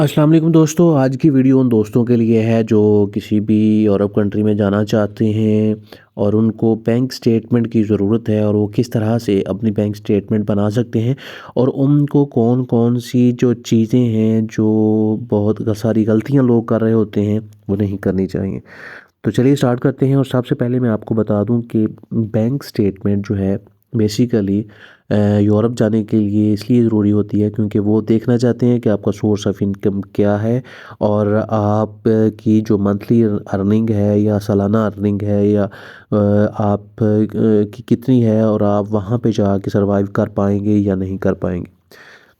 अस्सलाम वालेकुम दोस्तों। आज की वीडियो उन दोस्तों के लिए है जो किसी भी यूरोप कंट्री में जाना चाहते हैं और उनको बैंक स्टेटमेंट की ज़रूरत है और वो किस तरह से अपनी बैंक स्टेटमेंट बना सकते हैं और उनको कौन कौन सी जो चीज़ें हैं जो बहुत सारी गलतियां लोग कर रहे होते हैं वो नहीं करनी चाहिए। तो चलिए स्टार्ट करते हैं। और सबसे पहले मैं आपको बता दूं कि बैंक स्टेटमेंट जो है बेसिकली यूरोप जाने के लिए इसलिए ज़रूरी होती है क्योंकि वो देखना चाहते हैं कि आपका सोर्स ऑफ इनकम क्या है और आप की जो मंथली अर्निंग है या सालाना अर्निंग है या आप की कितनी है और आप वहाँ पे जाके सरवाइव कर पाएंगे या नहीं कर पाएंगे।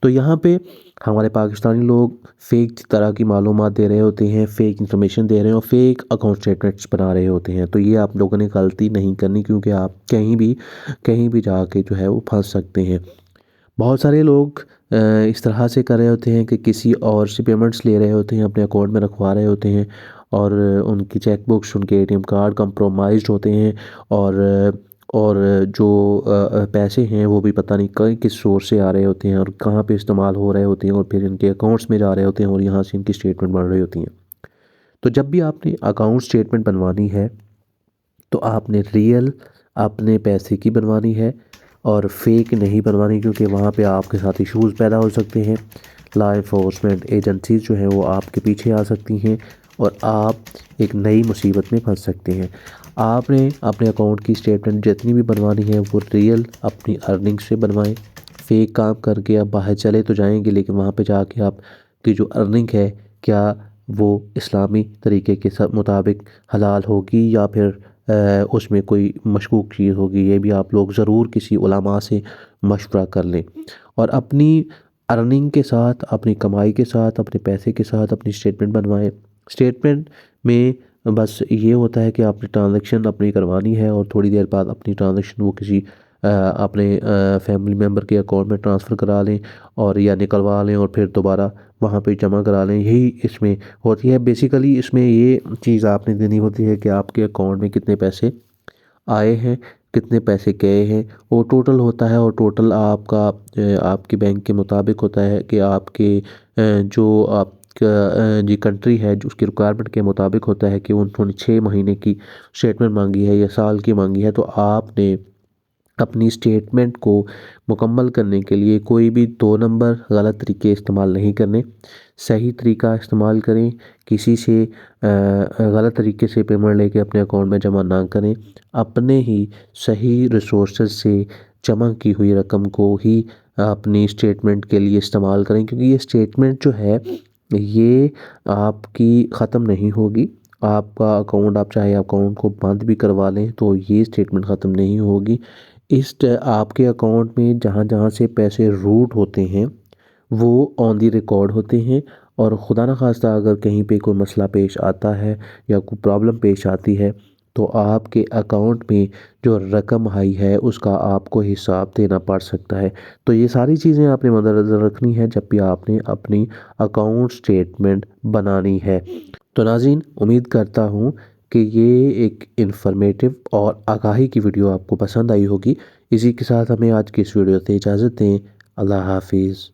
तो यहाँ पे हमारे पाकिस्तानी लोग फेक तरह की मालूमात दे रहे होते हैं, फेक इन्फॉर्मेशन दे रहे हैं और फेक अकाउंट स्टेटमेंट्स बना रहे होते हैं। तो ये आप लोगों ने गलती नहीं करनी क्योंकि आप कहीं भी जाके जो है वो फंस सकते हैं। बहुत सारे लोग इस तरह से कर रहे होते हैं कि किसी और से पेमेंट्स ले रहे होते हैं, अपने अकाउंट में रखवा रहे होते हैं और उनकी चेक बुक्स, उनके एटीएम कार्ड कंप्रोमाइज्ड होते हैं और और जो पैसे हैं वो भी पता नहीं कहीं किस सोर्स से आ रहे होते हैं और कहाँ पे इस्तेमाल हो रहे होते हैं और फिर इनके अकाउंट्स में जा रहे होते हैं और यहाँ से इनकी स्टेटमेंट बन रही होती हैं। तो जब भी आपने अकाउंट स्टेटमेंट बनवानी है तो आपने रियल अपने पैसे की बनवानी है और फेक नहीं बनवानी क्योंकि वहाँ पे आपके साथ इश्यूज़ पैदा हो सकते हैं। लॉ इन्फोर्समेंट एजेंसीज जो हैं वो आपके पीछे आ सकती हैं और आप एक नई मुसीबत में फंस सकते हैं। आपने अपने अकाउंट की स्टेटमेंट जितनी भी बनवानी है वो रियल अपनी अर्निंग से बनवाएं। फेक काम करके आप बाहर चले तो जाएंगे लेकिन वहाँ पे जाके आपकी जो अर्निंग है क्या वो इस्लामी तरीके के मुताबिक हलाल होगी या फिर उसमें कोई मशकूक चीज़ होगी। ये भी आप लोग ज़रूर किसी उलमा से मशवरा कर लें और अपनी अर्निंग के साथ, अपनी कमाई के साथ, अपने पैसे के साथ अपनी स्टेटमेंट बनवाएं। स्टेटमेंट में बस ये होता है कि आपने ट्रांजैक्शन अपनी करवानी है और थोड़ी देर बाद अपनी ट्रांजैक्शन वो किसी अपने फैमिली मेम्बर के अकाउंट में ट्रांसफ़र करा लें और या निकलवा लें और फिर दोबारा वहाँ पे जमा करा लें। यही इसमें होती है। बेसिकली इसमें ये चीज़ आपने देनी होती है कि आपके अकाउंट में कितने पैसे आए हैं, कितने पैसे गए हैं, वो टोटल होता है और टोटल आपका आपके बैंक के मुताबिक होता है कि आपके जो आपका जी कंट्री है जो उसकी रिक्वायरमेंट के मुताबिक होता है कि उन्होंने 6 महीने की स्टेटमेंट मांगी है या साल की मांगी है। तो आपने अपनी स्टेटमेंट को मुकम्मल करने के लिए कोई भी 2 नंबर गलत तरीके इस्तेमाल नहीं करने, सही तरीका इस्तेमाल करें। किसी से गलत तरीके से पेमेंट लेके अपने अकाउंट में जमा ना करें। अपने ही सही रिसोर्सेज से जमा की हुई रकम को ही अपनी स्टेटमेंट के लिए इस्तेमाल करें क्योंकि ये स्टेटमेंट जो है ये आपकी ख़त्म नहीं होगी। आपका अकाउंट आप चाहे अकाउंट को बंद भी करवा लें तो ये स्टेटमेंट ख़त्म नहीं होगी। आपके अकाउंट में जहाँ जहाँ से पैसे रूट होते हैं वो ऑन दी रिकॉर्ड होते हैं और खुदा न खास्ता अगर कहीं पे कोई मसला पेश आता है या कोई प्रॉब्लम पेश आती है तो आपके अकाउंट में जो रकम आई है उसका आपको हिसाब देना पड़ सकता है। तो ये सारी चीज़ें आपने मद्देनज़र रखनी है जब भी आपने अपनी अकाउंट स्टेटमेंट बनानी है। तो नाज़रीन, उम्मीद करता हूँ कि ये एक इन्फॉर्मेटिव और आगाही की वीडियो आपको पसंद आई होगी। इसी के साथ हमें आज की इस वीडियो से इजाज़त दें। अल्लाह हाफिज़।